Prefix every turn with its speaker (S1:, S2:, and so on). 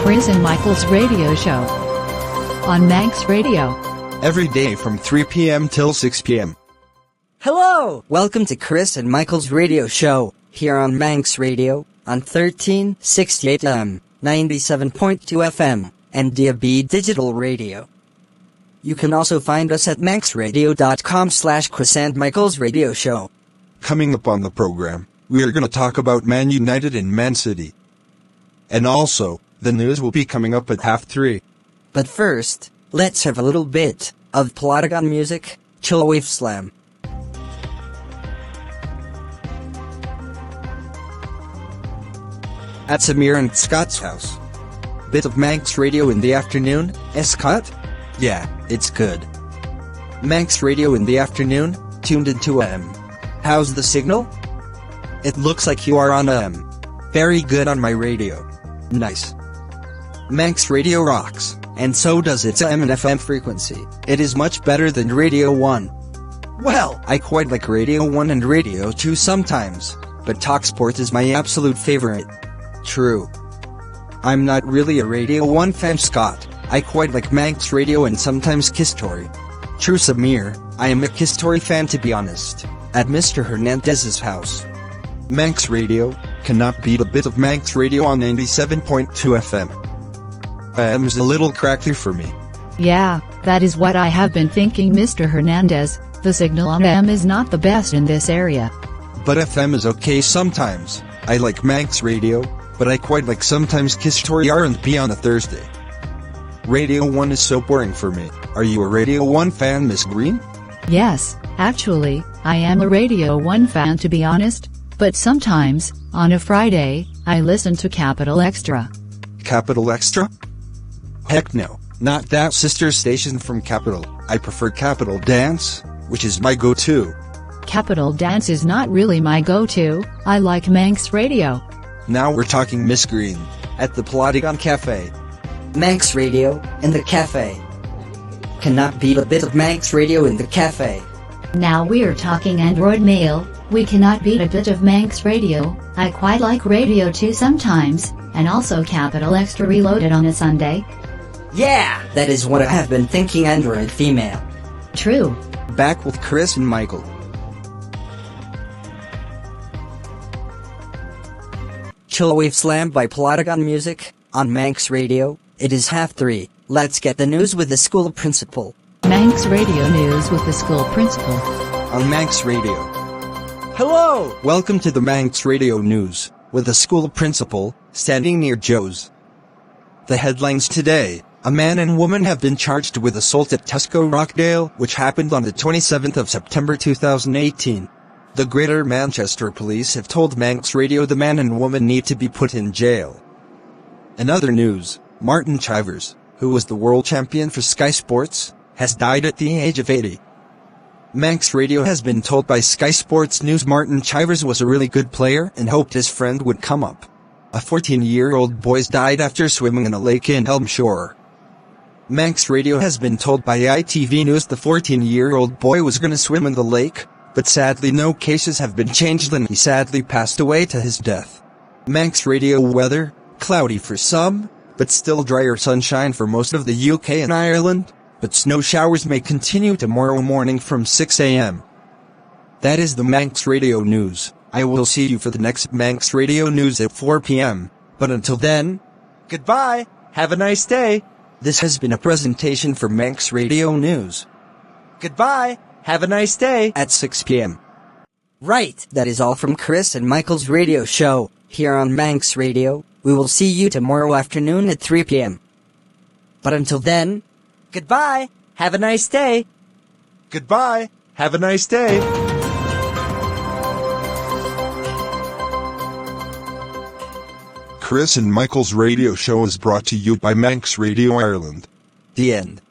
S1: Chris and Michael's radio show on Manx Radio.
S2: Every day from 3 p.m. till 6 p.m.
S3: Hello! Welcome to Chris and Michael's radio show, here on Manx Radio, on 1368 AM, 97.2 FM, and DAB Digital Radio. You can also find us at manxradio.com/Chris and Michael's radio show.
S2: Coming up on the program, we are going to talk about Man United and Man City. And also, the news will be coming up at 3:30.
S3: But first, let's have a little bit of Plotagon music, Chillwave Slam.
S2: At Samir and Scott's house. Bit of Manx Radio in the afternoon, Scott? Yeah, it's good. Manx Radio in the afternoon, tuned into AM. How's the signal? It looks like you are on AM. Very good on my radio. Nice. Manx Radio rocks, and so does its AM and FM frequency. It is much better than Radio 1. Well, I quite like Radio 1 and Radio 2 sometimes, but TalkSport is my absolute favorite. True. I'm not really a Radio 1 fan, Scott. I quite like Manx Radio and sometimes Kisstory. True, Samir, I am a Kisstory fan to be honest, at Mr. Hernandez's house. Manx Radio cannot beat a bit of Manx Radio on 97.2 FM. AM's a little crackly for me.
S1: Yeah, that is what I have been thinking, Mr. Hernandez. The signal on AM is not the best in this area.
S2: But FM is okay sometimes. I like Manx Radio, but I quite like sometimes Kisstory R&B on a Thursday. Radio 1 is so boring for me. Are you a Radio 1 fan, Miss Green?
S1: Yes, actually, I am a Radio 1 fan to be honest, but sometimes, on a Friday, I listen to Capital Extra.
S2: Capital Extra? Heck no, not that sister station from Capital. I prefer Capital Dance, which is my go-to.
S1: Capital Dance is not really my go-to. I like Manx Radio.
S2: Now we're talking, Miss Green, at the Plotagon Cafe.
S3: Manx Radio in the cafe. Cannot beat a bit of Manx Radio in the cafe.
S4: Now we're talking Android Mail. We cannot beat a bit of Manx Radio. I quite like Radio 2 sometimes, and also Capital Extra Reloaded on a Sunday.
S3: Yeah, that is what I have been thinking, Android Female.
S4: True.
S2: Back with Chris and Michael.
S3: Chillwave Slam by Plotagon Music, on Manx Radio. It is 3:30. Let's get the news with the school principal.
S1: Manx Radio news with the school principal.
S2: On Manx Radio.
S3: Hello!
S2: Welcome to the Manx Radio news, with the school principal, standing near Joe's. The headlines today: a man and woman have been charged with assault at Tesco Rockdale, which happened on the 27th of September 2018. The Greater Manchester Police have told Manx Radio the man and woman need to be put in jail. In other news, Martin Chivers, who was the world champion for Sky Sports, has died at the age of 80. Manx Radio has been told by Sky Sports News Martin Chivers was a really good player and hoped his friend would come up. A 14-year-old boy died after swimming in a lake in Elmshore. Manx Radio has been told by ITV News the 14-year-old boy was going to swim in the lake, but sadly no cases have been changed and he sadly passed away to his death. Manx Radio weather: cloudy for some, but still drier sunshine for most of the UK and Ireland, but snow showers may continue tomorrow morning from 6 a.m. That is the Manx Radio news. I will see you for the next Manx Radio news at 4 p.m. But until then, goodbye, have a nice day. This has been a presentation for Manx Radio News. Goodbye, have a nice day at 6 p.m.
S3: Right, that is all from Chris and Michael's radio show, here on Manx Radio. We will see you tomorrow afternoon at 3 p.m. But until then, goodbye, have a nice day.
S2: Goodbye, have a nice day. Chris and Michael's radio show is brought to you by Manx Radio Ireland. The end.